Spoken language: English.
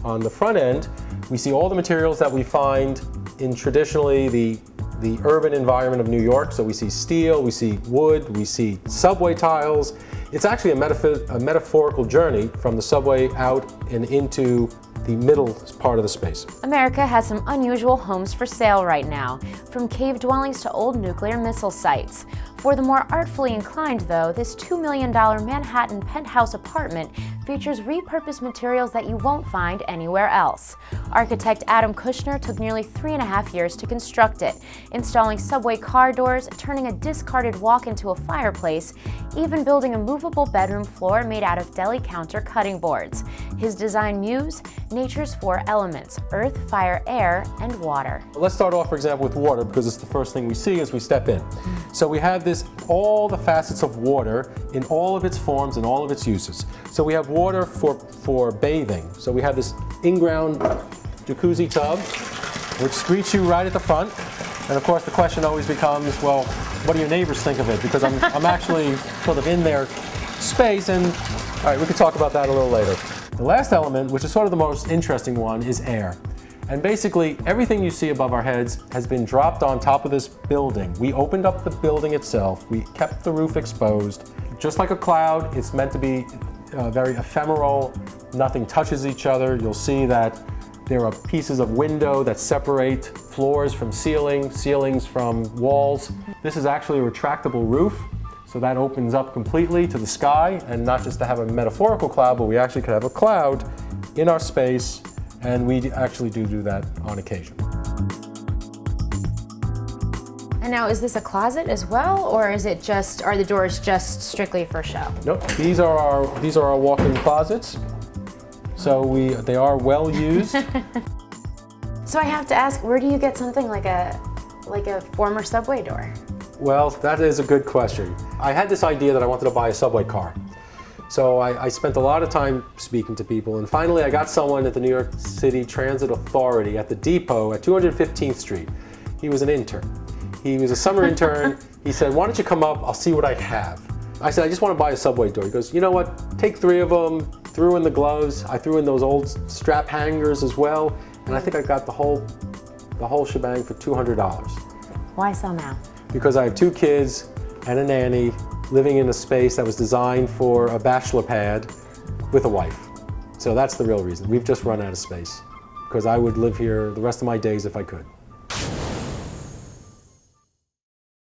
On the front end, we see all the materials that we find in traditionally the urban environment of New York. So we see steel, we see wood, we see subway tiles. It's actually a metaphorical journey from the subway out and into the middle part of the space. America has some unusual homes for sale right now, from cave dwellings to old nuclear missile sites. For the more artfully inclined, though, this $2 million Manhattan penthouse apartment features repurposed materials that you won't find anywhere else. Architect Adam Kushner took nearly 3.5 years to construct it, installing subway car doors, turning a discarded walk into a fireplace, even building a movable bedroom floor made out of deli counter cutting boards. His design muse, nature's 4 elements: earth, fire, air, and water. Let's start off, for example, with water, because it's the first thing we see as we step in. So we have all the facets of water in all of its forms and all of its uses. So we have water for bathing. So we have this in-ground jacuzzi tub, which greets you right at the front. And of course the question always becomes, well, what do your neighbors think of it? Because I'm actually sort of in their space, and all right, we could talk about that a little later. The last element, which is sort of the most interesting one, is air. And basically, everything you see above our heads has been dropped on top of this building. We opened up the building itself. We kept the roof exposed. Just like a cloud, it's meant to be very ephemeral. Nothing touches each other. You'll see that there are pieces of window that separate floors from ceilings from walls. This is actually a retractable roof, so that opens up completely to the sky, and not just to have a metaphorical cloud, but we actually could have a cloud in our space. And we actually do that on occasion. And now, is this a closet as well, or are the doors just strictly for show? Nope. These are our walk-in closets. So they are well used. So I have to ask, where do you get something like a former subway door? Well, that is a good question. I had this idea that I wanted to buy a subway car. So I spent a lot of time speaking to people, and finally I got someone at the New York City Transit Authority at the depot at 215th Street. He was an intern. He was a summer intern. He said, why don't you come up, I'll see what I have. I said, I just want to buy a subway door. He goes, you know what, take 3 of them, threw in the gloves, I threw in those old strap hangers as well, and I think I got the whole shebang for $200. Why so now? Because I have 2 kids and a nanny, living in a space that was designed for a bachelor pad with a wife. So that's the real reason. We've just run out of space, because I would live here the rest of my days if I could.